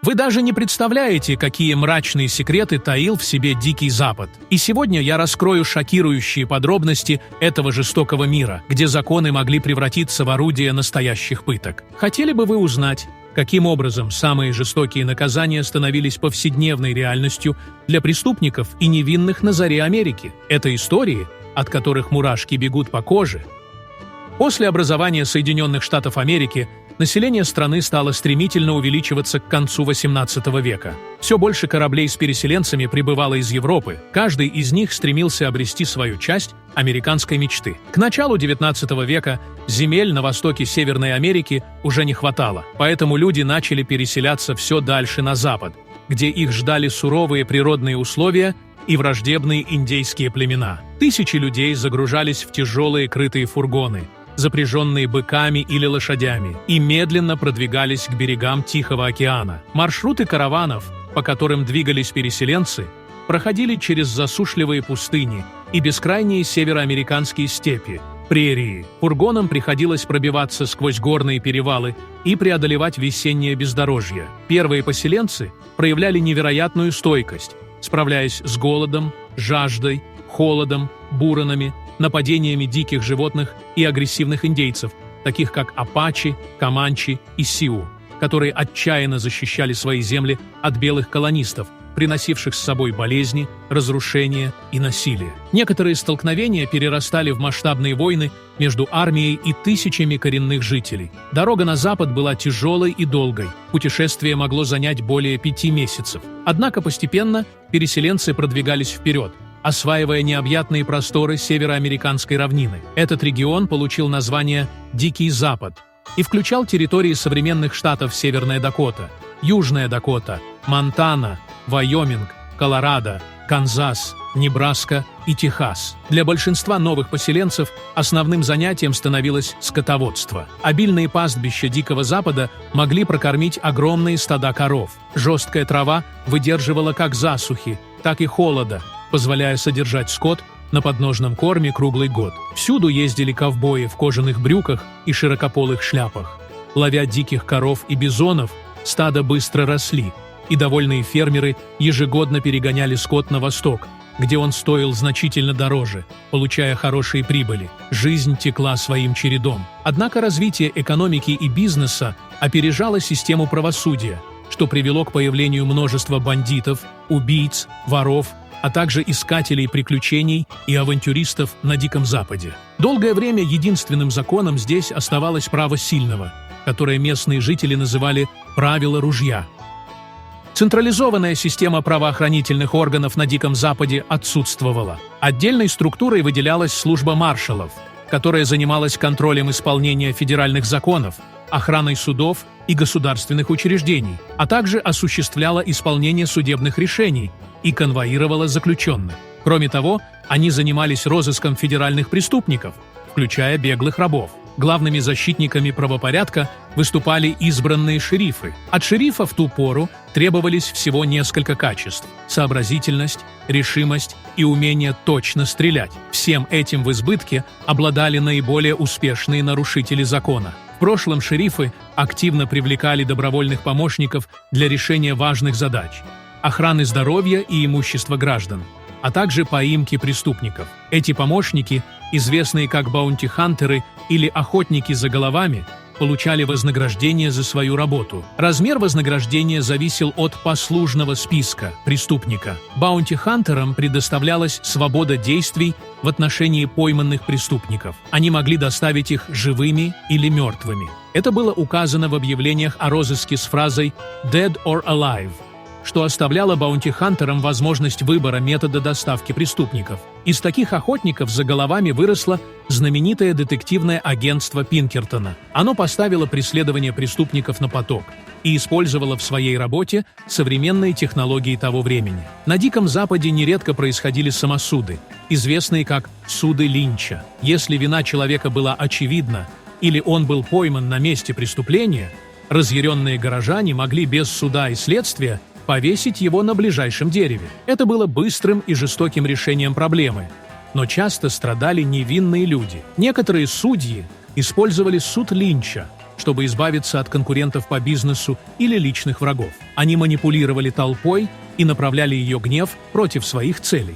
Вы даже не представляете, какие мрачные секреты таил в себе Дикий Запад. И сегодня я раскрою шокирующие подробности этого жестокого мира, где законы могли превратиться в орудие настоящих пыток. Хотели бы вы узнать, каким образом самые жестокие наказания становились повседневной реальностью для преступников и невинных на заре Америки? Это истории, от которых мурашки бегут по коже. После образования Соединенных Штатов Америки население страны стало стремительно увеличиваться к концу XVIII века. Все больше кораблей с переселенцами прибывало из Европы, каждый из них стремился обрести свою часть американской мечты. К началу XIX века земель на востоке Северной Америки уже не хватало, поэтому люди начали переселяться все дальше на запад, где их ждали суровые природные условия и враждебные индейские племена. Тысячи людей загружались в тяжелые крытые фургоны, запряженные быками или лошадями, и медленно продвигались к берегам Тихого океана. Маршруты караванов, по которым двигались переселенцы, проходили через засушливые пустыни и бескрайние североамериканские степи, прерии. Фургонам приходилось пробиваться сквозь горные перевалы и преодолевать весеннее бездорожье. Первые поселенцы проявляли невероятную стойкость, справляясь с голодом, жаждой, холодом, буранами, нападениями диких животных и агрессивных индейцев, таких как апачи, команчи и сиу, которые отчаянно защищали свои земли от белых колонистов, приносивших с собой болезни, разрушения и насилие. Некоторые столкновения перерастали в масштабные войны между армией и тысячами коренных жителей. Дорога на запад была тяжелой и долгой, путешествие могло занять более 5 месяцев. Однако постепенно переселенцы продвигались вперед, осваивая необъятные просторы североамериканской равнины. Этот регион получил название «Дикий Запад» и включал территории современных штатов Северная Дакота, Южная Дакота, Монтана, Вайоминг, Колорадо, Канзас, Небраска и Техас. Для большинства новых поселенцев основным занятием становилось скотоводство. Обильные пастбища Дикого Запада могли прокормить огромные стада коров. Жесткая трава выдерживала как засухи, так и холода, позволяя содержать скот на подножном корме круглый год. Всюду ездили ковбои в кожаных брюках и широкополых шляпах. Ловя диких коров и бизонов, стада быстро росли, и довольные фермеры ежегодно перегоняли скот на восток, где он стоил значительно дороже, получая хорошие прибыли. Жизнь текла своим чередом. Однако развитие экономики и бизнеса опережало систему правосудия, что привело к появлению множества бандитов, убийц, воров, а также искателей приключений и авантюристов на Диком Западе. Долгое время единственным законом здесь оставалось право сильного, которое местные жители называли «правило ружья». Централизованная система правоохранительных органов на Диком Западе отсутствовала. Отдельной структурой выделялась служба маршалов, которая занималась контролем исполнения федеральных законов, охраной судов и государственных учреждений, а также осуществляла исполнение судебных решений и конвоировала заключенных. Кроме того, они занимались розыском федеральных преступников, включая беглых рабов. Главными защитниками правопорядка выступали избранные шерифы. От шерифа в ту пору требовались всего несколько качеств – сообразительность, решимость и умение точно стрелять. Всем этим в избытке обладали наиболее успешные нарушители закона. В прошлом шерифы активно привлекали добровольных помощников для решения важных задач – охраны здоровья и имущества граждан, а также поимки преступников. Эти помощники, известные как баунти-хантеры или охотники за головами, получали вознаграждение за свою работу. Размер вознаграждения зависел от послужного списка преступника. Баунти-хантерам предоставлялась свобода действий в отношении пойманных преступников. Они могли доставить их живыми или мертвыми. Это было указано в объявлениях о розыске с фразой «dead or alive», что оставляло баунти-хантерам возможность выбора метода доставки преступников. Из таких охотников за головами выросло знаменитое детективное агентство Пинкертона. Оно поставило преследование преступников на поток и использовало в своей работе современные технологии того времени. На Диком Западе нередко происходили самосуды, известные как «суды Линча». Если вина человека была очевидна или он был пойман на месте преступления, разъяренные горожане могли без суда и следствия повесить его на ближайшем дереве. Это было быстрым и жестоким решением проблемы, но часто страдали невинные люди. Некоторые судьи использовали суд Линча, чтобы избавиться от конкурентов по бизнесу или личных врагов. Они манипулировали толпой и направляли ее гнев против своих целей.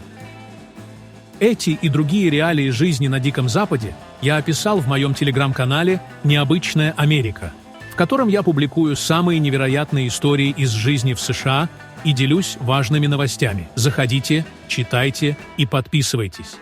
Эти и другие реалии жизни на Диком Западе я описал в моем телеграм-канале «Необычная Америка», в котором я публикую самые невероятные истории из жизни в США и делюсь важными новостями. Заходите, читайте и подписывайтесь.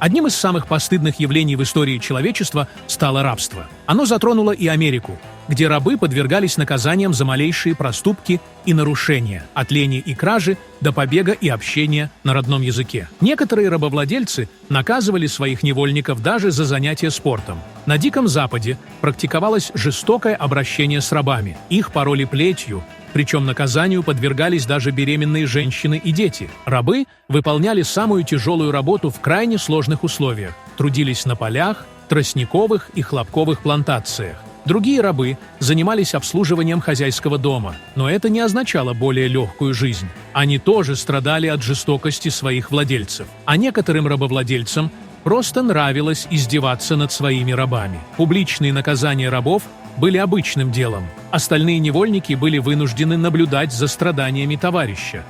Одним из самых постыдных явлений в истории человечества стало рабство. Оно затронуло и Америку, где рабы подвергались наказаниям за малейшие проступки и нарушения, от лени и кражи до побега и общения на родном языке. Некоторые рабовладельцы наказывали своих невольников даже за занятия спортом. На Диком Западе практиковалось жестокое обращение с рабами. Их пороли плетью, причем наказанию подвергались даже беременные женщины и дети. Рабы выполняли самую тяжелую работу в крайне сложных условиях, трудились на полях, тростниковых и хлопковых плантациях. Другие рабы занимались обслуживанием хозяйского дома, но это не означало более легкую жизнь. Они тоже страдали от жестокости своих владельцев. А некоторым рабовладельцам просто нравилось издеваться над своими рабами. Публичные наказания рабов были обычным делом. Остальные невольники были вынуждены наблюдать за страданиями товарища.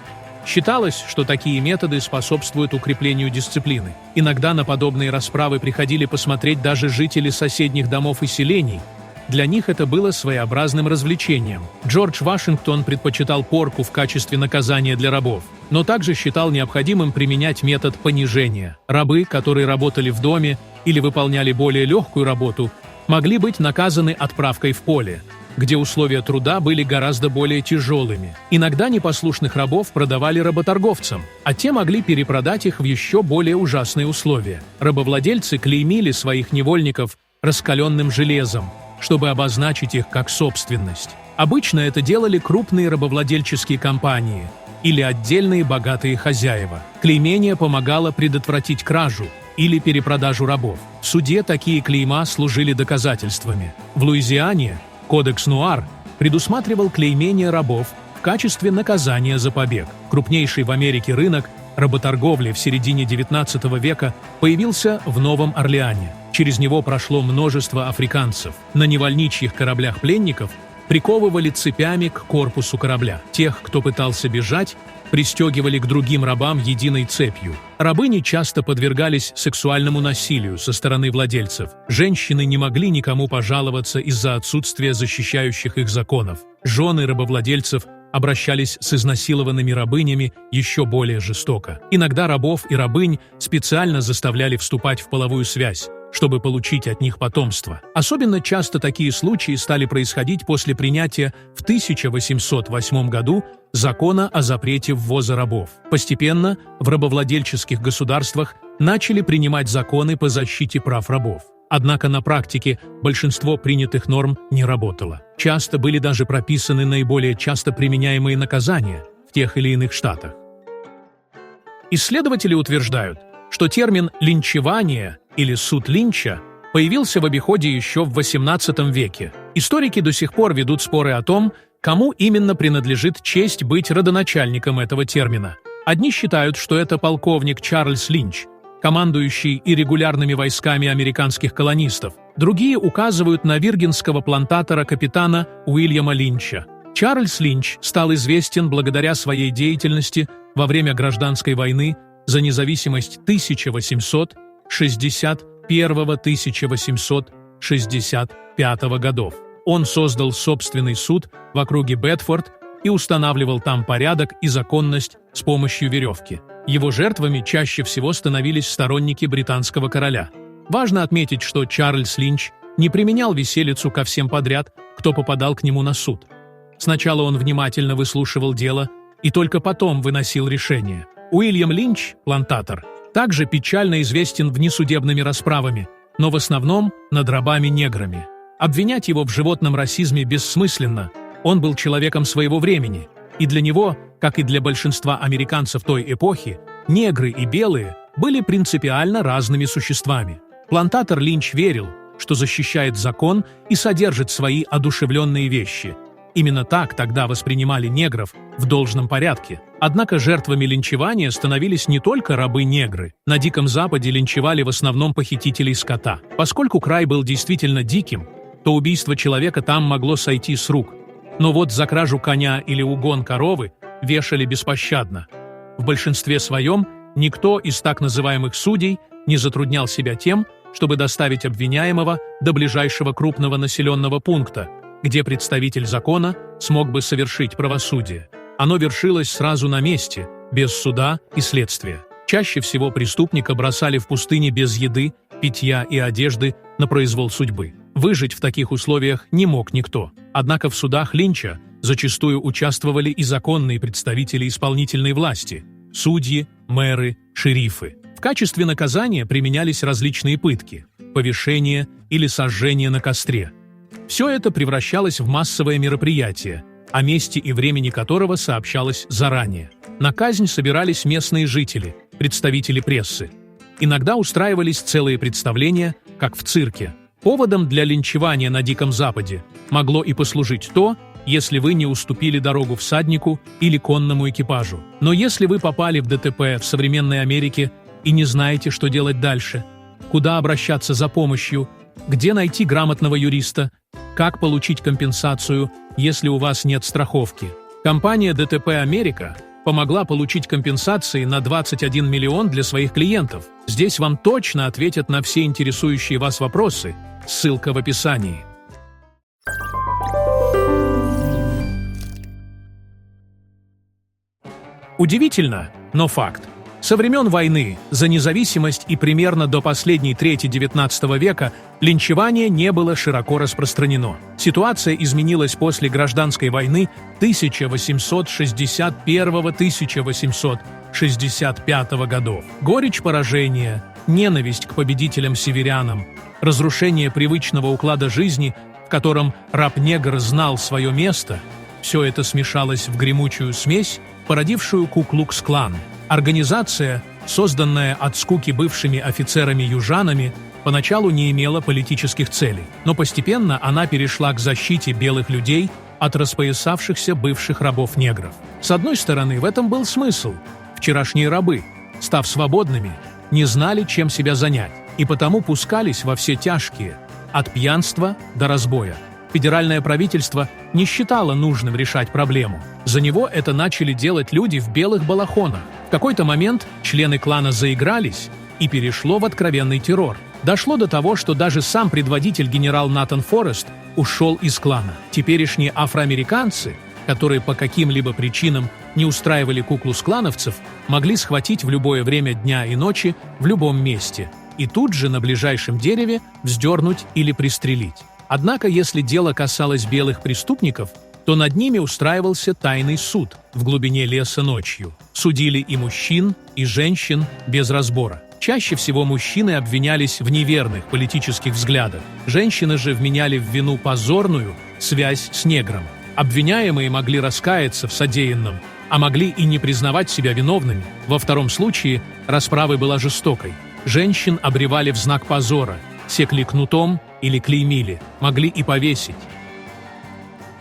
Считалось, что такие методы способствуют укреплению дисциплины. Иногда на подобные расправы приходили посмотреть даже жители соседних домов и селений. Для них это было своеобразным развлечением. Джордж Вашингтон предпочитал порку в качестве наказания для рабов, но также считал необходимым применять метод понижения. Рабы, которые работали в доме или выполняли более легкую работу, могли быть наказаны отправкой в поле, где условия труда были гораздо более тяжелыми. Иногда непослушных рабов продавали работорговцам, а те могли перепродать их в еще более ужасные условия. Рабовладельцы клеймили своих невольников раскаленным железом, чтобы обозначить их как собственность. Обычно это делали крупные рабовладельческие компании или отдельные богатые хозяева. Клеймение помогало предотвратить кражу или перепродажу рабов. В суде такие клейма служили доказательствами. В Луизиане Кодекс Нуар предусматривал клеймение рабов в качестве наказания за побег. Крупнейший в Америке рынок работорговли в середине XIX века появился в Новом Орлеане. Через него прошло множество африканцев. На невольничьих кораблях пленников приковывали цепями к корпусу корабля. Тех, кто пытался бежать, пристегивали к другим рабам единой цепью. Рабыни часто подвергались сексуальному насилию со стороны владельцев. Женщины не могли никому пожаловаться из-за отсутствия защищающих их законов. Жены рабовладельцев обращались с изнасилованными рабынями еще более жестоко. Иногда рабов и рабынь специально заставляли вступать в половую связь, чтобы получить от них потомство. Особенно часто такие случаи стали происходить после принятия в 1808 году закона о запрете ввоза рабов. Постепенно в рабовладельческих государствах начали принимать законы по защите прав рабов. Однако на практике большинство принятых норм не работало. Часто были даже прописаны наиболее часто применяемые наказания в тех или иных штатах. Исследователи утверждают, что термин «линчевание» или «суд Линча» появился в обиходе еще в XVIII веке. Историки до сих пор ведут споры о том, кому именно принадлежит честь быть родоначальником этого термина. Одни считают, что это полковник Чарльз Линч, командующий и регулярными войсками американских колонистов. Другие указывают на виргинского плантатора-капитана Уильяма Линча. Чарльз Линч стал известен благодаря своей деятельности во время Гражданской войны за независимость 1861-1865 годов. Он создал собственный суд в округе Бедфорд и устанавливал там порядок и законность с помощью веревки. Его жертвами чаще всего становились сторонники британского короля. Важно отметить, что Чарльз Линч не применял виселицу ко всем подряд, кто попадал к нему на суд. Сначала он внимательно выслушивал дело и только потом выносил решение. Уильям Линч, плантатор, также печально известен внесудебными расправами, но в основном над рабами-неграми. Обвинять его в животном расизме бессмысленно. Он был человеком своего времени, и для него, как и для большинства американцев той эпохи, негры и белые были принципиально разными существами. Плантатор Линч верил, что защищает закон и содержит свои одушевленные вещи. Именно так тогда воспринимали негров в должном порядке. Однако жертвами линчевания становились не только рабы-негры. На Диком Западе линчевали в основном похитителей скота. Поскольку край был действительно диким, то убийство человека там могло сойти с рук. Но вот за кражу коня или угон коровы вешали беспощадно. В большинстве своем никто из так называемых судей не затруднял себя тем, чтобы доставить обвиняемого до ближайшего крупного населенного пункта, где представитель закона смог бы совершить правосудие. Оно вершилось сразу на месте, без суда и следствия. Чаще всего преступника бросали в пустыне без еды, питья и одежды на произвол судьбы. Выжить в таких условиях не мог никто. Однако в судах Линча зачастую участвовали и законные представители исполнительной власти – судьи, мэры, шерифы. В качестве наказания применялись различные пытки – повешение или сожжение на костре. Все это превращалось в массовое мероприятие, о месте и времени которого сообщалось заранее. На казнь собирались местные жители, представители прессы. Иногда устраивались целые представления, как в цирке. Поводом для линчевания на Диком Западе могло и послужить то, если вы не уступили дорогу всаднику или конному экипажу. Но если вы попали в ДТП в современной Америке и не знаете, что делать дальше, куда обращаться за помощью, где найти грамотного юриста, как получить компенсацию, если у вас нет страховки. Компания ДТП «Америка» помогла получить компенсации на 21 миллион для своих клиентов. Здесь вам точно ответят на все интересующие вас вопросы. Ссылка в описании. Удивительно, но факт. Со времен войны за независимость и примерно до последней трети XIX века линчевание не было широко распространено. Ситуация изменилась после Гражданской войны 1861-1865 годов. Горечь поражения, ненависть к победителям-северянам, разрушение привычного уклада жизни, в котором раб-негр знал свое место – все это смешалось в гремучую смесь, породившую Ку-Клукс-Клан. Организация, созданная от скуки бывшими офицерами-южанами, поначалу не имела политических целей, но постепенно она перешла к защите белых людей от распоясавшихся бывших рабов-негров. С одной стороны, в этом был смысл. Вчерашние рабы, став свободными, не знали, чем себя занять, и потому пускались во все тяжкие, от пьянства до разбоя. Федеральное правительство не считало нужным решать проблему. За него это начали делать люди в белых балахонах. В какой-то момент члены клана заигрались, и перешло в откровенный террор. Дошло до того, что даже сам предводитель генерал Натан Форест ушел из клана. Теперешние афроамериканцы, которые по каким-либо причинам не устраивали Ку-Клукс-клановцев, могли схватить в любое время дня и ночи в любом месте и тут же на ближайшем дереве вздернуть или пристрелить. Однако, если дело касалось белых преступников, то над ними устраивался тайный суд в глубине леса ночью. Судили и мужчин, и женщин без разбора. Чаще всего мужчины обвинялись в неверных политических взглядах. Женщины же вменяли в вину позорную связь с негром. Обвиняемые могли раскаяться в содеянном, а могли и не признавать себя виновными. Во втором случае расправа была жестокой. Женщин обревали в знак позора, секли кнутом или клеймили, могли и повесить.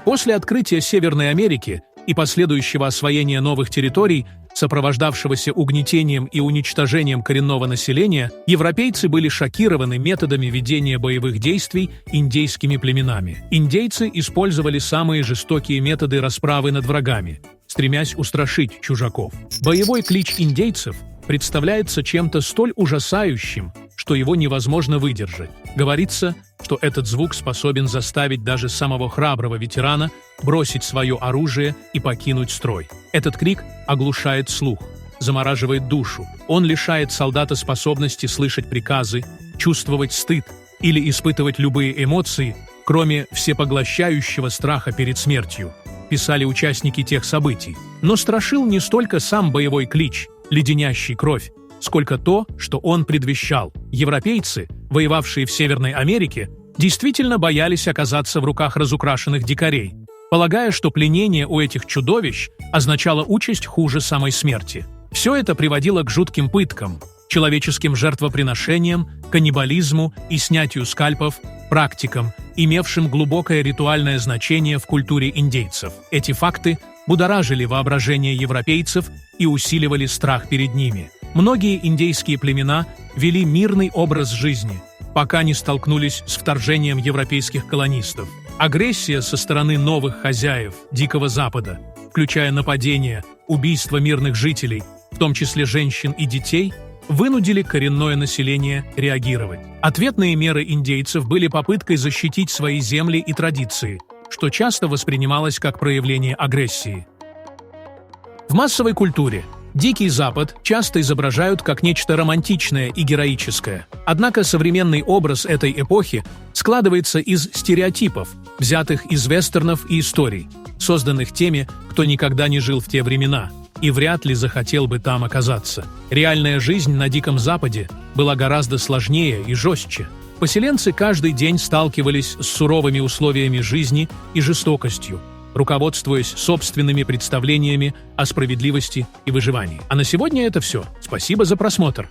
После открытия Северной Америки и последующего освоения новых территорий, сопровождавшегося угнетением и уничтожением коренного населения, европейцы были шокированы методами ведения боевых действий индейскими племенами. Индейцы использовали самые жестокие методы расправы над врагами, стремясь устрашить чужаков. Боевой клич индейцев представляется чем-то столь ужасающим, что его невозможно выдержать. Говорится, что этот звук способен заставить даже самого храброго ветерана бросить свое оружие и покинуть строй. Этот крик оглушает слух, замораживает душу. Он лишает солдата способности слышать приказы, чувствовать стыд или испытывать любые эмоции, кроме всепоглощающего страха перед смертью, писали участники тех событий. Но страшил не столько сам боевой клич, леденящий кровь, сколько то, что он предвещал. Европейцы, воевавшие в Северной Америке, действительно боялись оказаться в руках разукрашенных дикарей, полагая, что пленение у этих чудовищ означало участь хуже самой смерти. Все это приводило к жутким пыткам, человеческим жертвоприношениям, каннибализму и снятию скальпов, практикам, имевшим глубокое ритуальное значение в культуре индейцев. Эти факты будоражили воображение европейцев и усиливали страх перед ними. Многие индейские племена вели мирный образ жизни, пока не столкнулись с вторжением европейских колонистов. Агрессия со стороны новых хозяев Дикого Запада, включая нападения, убийства мирных жителей, в том числе женщин и детей, вынудили коренное население реагировать. Ответные меры индейцев были попыткой защитить свои земли и традиции, что часто воспринималось как проявление агрессии. В массовой культуре Дикий Запад часто изображают как нечто романтичное и героическое. Однако современный образ этой эпохи складывается из стереотипов, взятых из вестернов и историй, созданных теми, кто никогда не жил в те времена и вряд ли захотел бы там оказаться. Реальная жизнь на Диком Западе была гораздо сложнее и жестче. Поселенцы каждый день сталкивались с суровыми условиями жизни и жестокостью, руководствуясь собственными представлениями о справедливости и выживании. А на сегодня это все. Спасибо за просмотр.